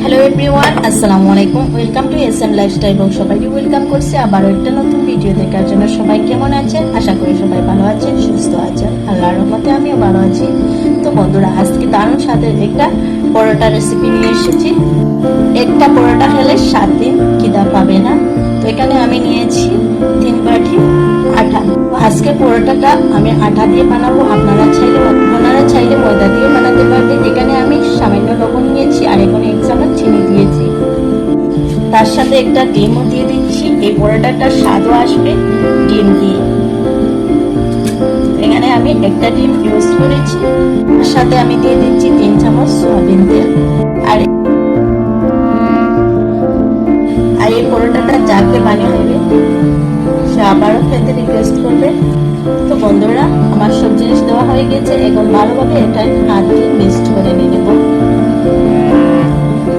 Hello everyone, আসসালামু আলাইকুম। Welcome to SM lifestyle. সবাইকে ওয়েলকাম করছি আবারও একটা নতুন ভিডিও দেখার জন্য। সবাই কেমন আছেন? আশা করি সবাই ভালো আছেন, সুস্থ আছেন। আল্লাহর রহমতে আমিও ভালো আছি। তো বন্ধুরা, আজকে দারুণ স্বাদের একটা পরোটা রেসিপি নিয়ে এসেছি। একটা পরোটা খেলে 7 দিন খিদা পাবে না। তো এখানে আমি নিয়েছি 3 বাটি আটা। আজকে পরোটাটা আমি আটা দিয়ে বানাবো। আপনারা চাইলে ময়দা দিয়ে বানাতে পারবেন। এখানে আমি সামান্য লবণ নিয়েছি আর এখানে 1 চামচ চিনি দিয়েছি। তার সাথে একটা ডিমও দিয়ে দিচ্ছি। এই পরোটাটার স্বাদও আসবে ডিম দিয়ে। এখানে আমি একটা ডিম ইউজ করেছি। তার সাথে আমি দিয়ে দিচ্ছি 3 চামচ সয়াবিন তেল। আর এই পরোটাটা যাকে বানিয়ে হবে সে আবারও খেতে রিকোয়েস্ট করবে। তো বন্ধুরা, আমার সব জিনিস দেওয়া হয়ে গেছে। এখন ভালোভাবে এটা হাত দিয়ে মিক্সড করে নিয়ে নেব।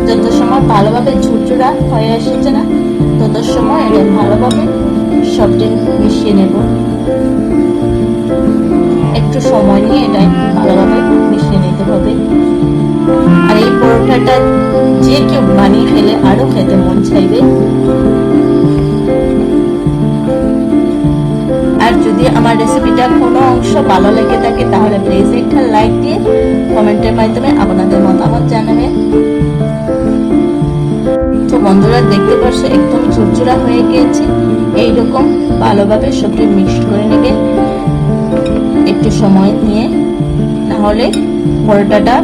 যত সময় ভালোভাবে ঝুরঝুরা হয়ে এসেছে না, তত সময় এটা ভালোভাবে সবটি মিশিয়ে নেব। একটু সময় নিয়ে এটা ভালোভাবে মিশিয়ে নিতে হবে। আর এই পরোটাটা যে কেউ বানিয়ে খেলে আরো খেতে মন চাইবে। আর যদি আমার রেসিপিটা কোনো অংশ ভালো লেগে থাকে তাহলে প্লিজ একটা লাইক দিয়ে কমেন্টের মাধ্যমে আপনাদের মতামত জানাবেন। তো বন্ধুরা, দেখতে পাচ্ছ একদম ঝুরঝুরা হয়ে গিয়েছে। এইরকম ভালোভাবে সবটি মিক্সড করে নেবে একটু সময় নিয়ে, নাহলে পরোটাটা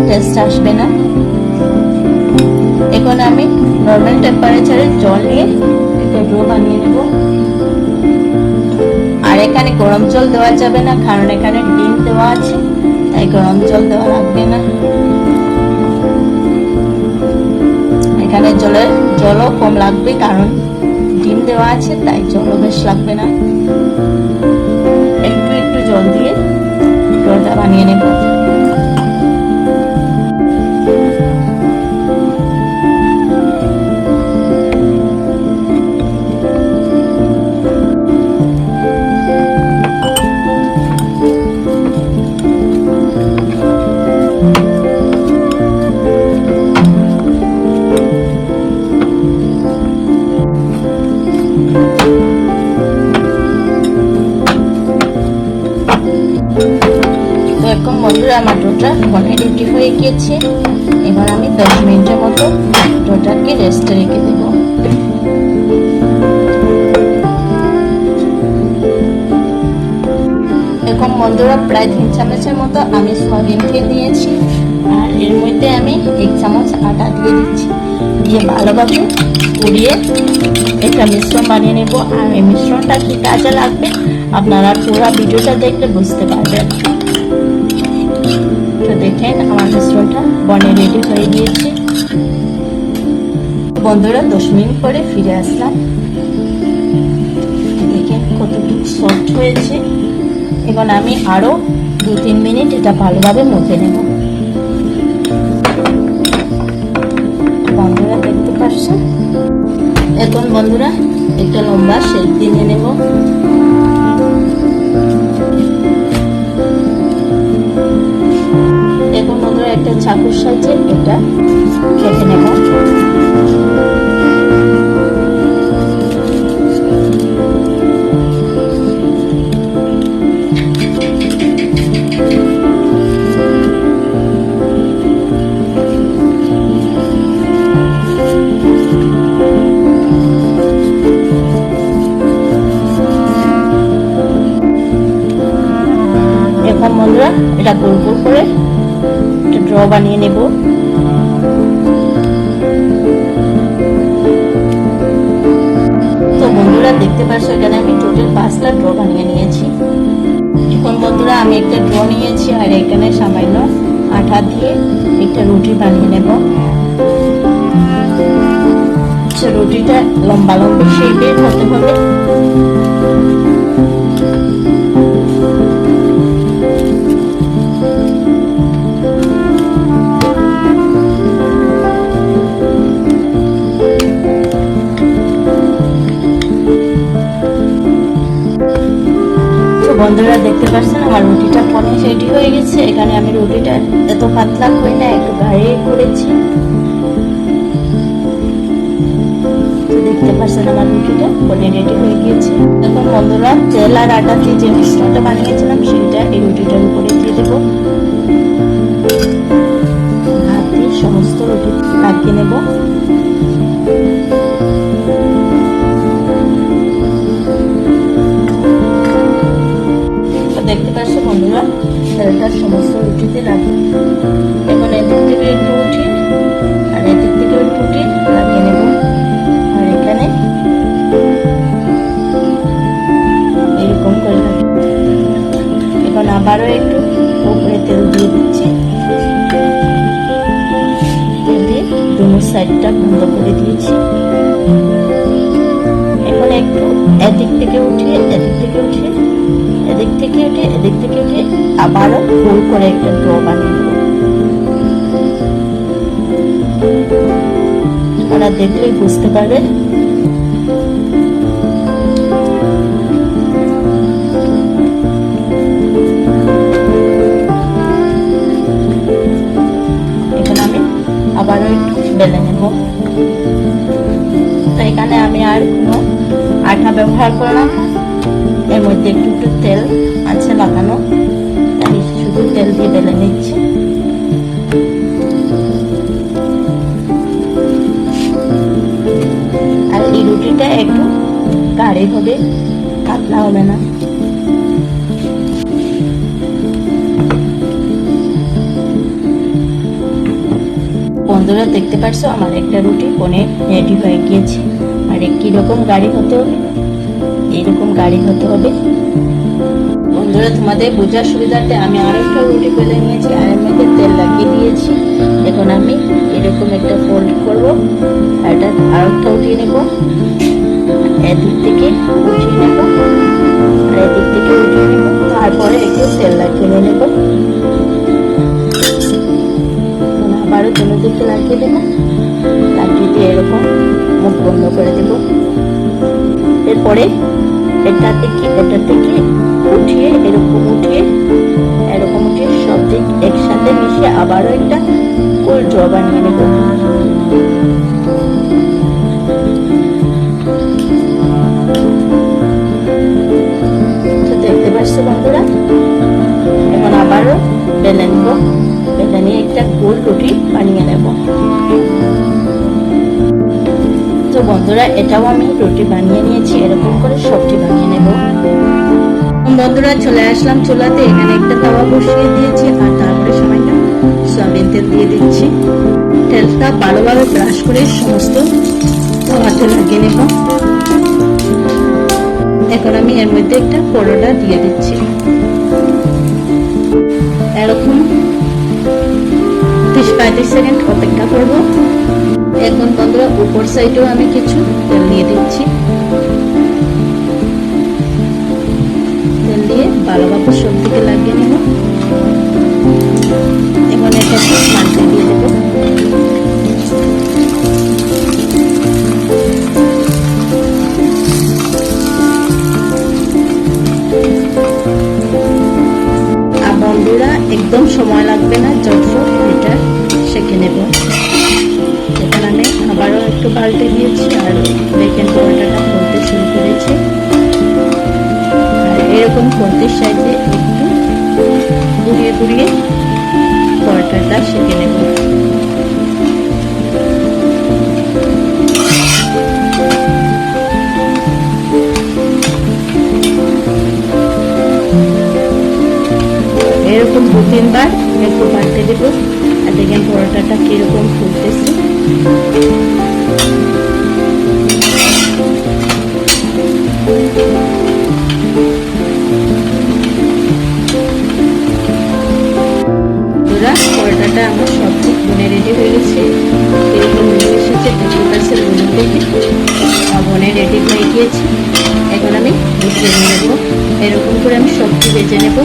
টেস্ট আসবে না। এখন আমি নর্মাল টেম্পারেচারে জল নিয়ে একটা ডো বানিয়ে নেব। আর এখানে গরম জল দেওয়া যাবে না, কারণ এখানে ডিম দেওয়া আছে, তাই গরম জল দেওয়া লাগবে না। এখানে জলও কম লাগবে, কারণ ডিম দেওয়া আছে, তাই জলও বেশ লাগবে না। একটু একটু জল দিয়ে ডোটা বানিয়ে নেব। এরকম বন্ধুরা, আমার ডোটা রেডি হয়ে গিয়েছে। এবার আমি 10 মিনিটের মতো ডোটাকে রেস্টে রেখে দেব। এরকম বন্ধুরা, প্রায় 3 চামচের মতো আমি সয়াবিন তেল নিয়েছি। আর এর মধ্যে আমি 1 চামচ আটা দিয়ে দিচ্ছি। দিয়ে ভালোভাবে পুড়িয়ে একটা মিশ্রণ বানিয়ে নেব। আর এই মিশ্রণটা কি কাজে লাগবে আপনারা পুরো ভিডিওটা দেখলে বুঝতে পারবেন। তো দেখেন, আমার মিশ্রণটা বনে রেডি হয়ে গিয়েছে। বন্ধুরা, 10 মিনিট পরে ফিরে আসলাম। দেখেন কতটুকু সফট হয়েছে। এখন আমি আরো 2-3 মিনিট এটা ভালোভাবে মুখে নেব। বন্ধুরা, দেখতে পাচ্ছেন। এখন বন্ধুরা, একটা লম্বা শেপ দিয়ে নেব। এখন বন্ধুরা, একটা চাকুর সাহায্যে এটা কেটে নেব। এখন বন্ধুরা, এটা গোল গোল করে ড্র বানিয়ে নেব। তো বন্ধুরা, দেখতে পাচ্ছ এখানে আমি টোটাল 5টা ড্র বানিয়ে নিয়েছি। এখন বন্ধুরা, আমি একটা ড্র নিয়েছি আর এখানে সামান্য আটা দিয়ে একটা রুটি বানিয়ে নেব। রুটিটা লম্বা লম্বা শেপের হতে হবে। বন্ধুরা, দেখতে দেখতে পাচ্ছেন আমার রুটিটা পনির রেডি হয়ে গেছে। এখানে আমি রুটিটা এত পাতলা করে না একটু গাঢ় করেছি। দেখতে পাচ্ছেন আমার রুটিটা পনির রেডি হয়ে গিয়েছে। এখন বন্ধুরা তেল আর আটা দিয়ে যে মিশ্রণটা বানিয়েছিলাম সেটা এই রুটিটার উপরে দিয়ে দেবো। হাত দিয়ে সমস্ত রুটি লাগিয়ে নেব। দেখতে পাচ্ছ বন্ধুরা তেলটা সমস্ত রুটিতে লাগিয়ে, এখন এদিক থেকে একটু উঠিয়ে আর এদিক থেকে একটু উঠিয়ে লাগিয়ে নেব। আর এখানে এরকম করে লাগিয়ে, এখন আবারও একটু উপরে তেল দিয়ে দিচ্ছি। দুনো সাইডটা বন্ধ করে দিয়েছি। এখন একটু এদিক থেকে উঠিয়ে এদিক থেকে উঠিয়ে এদিক থেকে উঠে এদিক থেকে উঠে আবারও গোল করে একটা ড্র বানিয়ে নেব। ওরা দেখলেই বুঝতে পারবে। এখানে আমি আবারও একটু বেলে নেব। তো এখানে আমি আর কোনো আটা ব্যবহার করলাম না, এর মধ্যে একটু একটু তেল আছে লাগানো, তাই শুধু তেল দিয়ে বেলে নিচ্ছি। আর এই রুটিটা একটু গাঢ় হবে, পাতলা হবে না। বন্ধুরা দেখতে পাচ্ছো আমার একটা রুটি পনির রেডি হয়ে গিয়েছে। আর কিরকম গাঢ় হতে হবে, এইরকম গাঢ় হতে হবে। বন্ধুরা তোমাদের বোঝার সুবিধাতে আমি আরেকটা রুটি বেলে নিয়েছি আর এর মধ্যে তেল লাগিয়ে দিয়েছি। এখন আমি এরকম একটা ফোল্ড করব আর এটা আরেকটা উঠিয়ে নেব, এদিক থেকে উঠিয়ে নেব আর এদিক থেকে উঠিয়ে নেব। তারপরে একটু তেল লাগিয়ে নেব। আবারও দুনো দিকে লাগিয়ে দেবো, লাগিয়ে দিয়ে এরকম মুখ বন্ধ করে দেব। এরপরে এটা থেকে উঠিয়ে এরকম উঠিয়ে সব দিক একসাথে মিশিয়ে আবারও একটা গোল ড্র বানিয়ে নেব। তো দেখতে পাচ্ছ বন্ধুরা, এখন আবারও বেলে নেব। বেলে নিয়ে একটা গোল রুটি বানিয়ে নেব। তো বন্ধুরা এটাও আমি রুটি বানিয়ে নিয়েছি, এরকম করে সবটি বানিয়ে নেব। বন্ধুরা চলে আসলাম চুলাতে, এখানে একটা তাওয়া বসিয়ে দিয়েছি আর তারপরে সামান্য সয়াবিন তেল দিয়ে দিচ্ছি। তেলটা ভালোভাবে ব্রাশ করে সমস্ত তাওয়াতে লাগিয়ে নেব। এখন আমি এর মধ্যে একটা পরোটা দিয়ে দিচ্ছি। এরকম 30-35 সেকেন্ড অপেক্ষা করব। এখন বন্ধুরা উপর সাইডেও আমি কিছু তেল দিয়ে দিচ্ছি। তেল দিয়ে ভালোভাবে সব দিকে লাগিয়ে নেব। এখন এটাকে মাঝে দিয়ে দেব। আর বন্ধুরা একদম সময় লাগবে না, ঝটফট এটা সেঁকে নেব। এখানে আমি আবারও একটু পাল্টে দিয়েছি আর দেখেন পরোটাটা ফুলতে শুরু করেছে। আর এরকম করতে সাইডে একটু ঘুরিয়ে ঘুরিয়ে পরোটাটা সেঁকে নেব। এরকম 2-3 বার একটু পাল্টে দেবো। আর দেখেন পরোটাটা কিরকম ফুলতেছে। পরোটাটা আমার সব দিক বনে রেডি হয়ে গেছে। এরকম এসেছে 50% লবণ দেখে বনে রেডি হয়ে গিয়েছে। এখন আমি উঠিয়ে নিয়ে নেবো। এরকম করে আমি সবজি ভেজে নেব।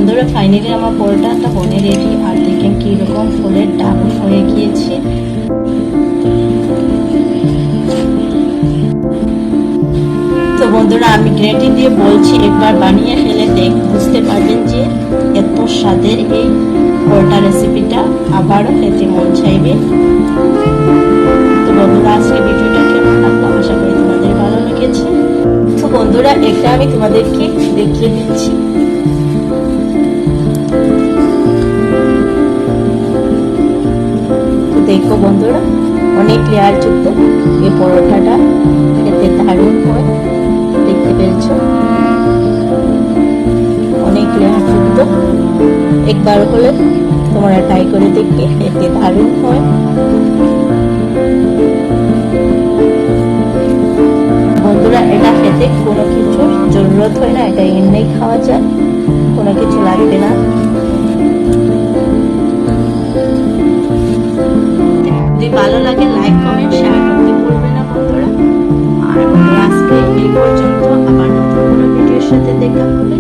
বন্ধুরা ফাইনালি আমার পরোটাটা বনে রেডি। আর দেখেন কিরকম ফুলের ডাব হয়ে গিয়েছে। তো বন্ধুরা আমি গ্রেটি দিয়ে বলছি, একবার বানিয়ে খেলে বুঝতে পারবেন যে এত স্বাদের এই পরোটা রেসিপিটা আবারও খেতে মন চাইবে। তো বন্ধুরা আজকে ভিডিওটা কেমন লাগলো, আশা করি তোমাদের ভালো লেগেছে। তো বন্ধুরা এটা আমি তোমাদেরকে দেখিয়ে দিচ্ছি। তো দেখো বন্ধুরা অনেক লেয়ার যুক্ত এই পরোটাটা, খেতে দারুণ হয়। দেখতে পেরেছ অনেক লেয়ার যুক্ত। একবার হলে তোমরা ট্রাই করে দেখবে, খেতে দারুণ হয়। বন্ধুরা এটা খেতে কোনো কিছুর জরুরত হয় না, এটা এমনি খাওয়া যায়, কোনো কিছু লাগবে না। যদি ভালো লাগে লাইক কমেন্ট শেয়ার করতে ভুলবে না বন্ধুরা। আর আজকে এই পর্যন্ত, আবার নতুন কোনো ভিডিওর সাথে দেখা হবে।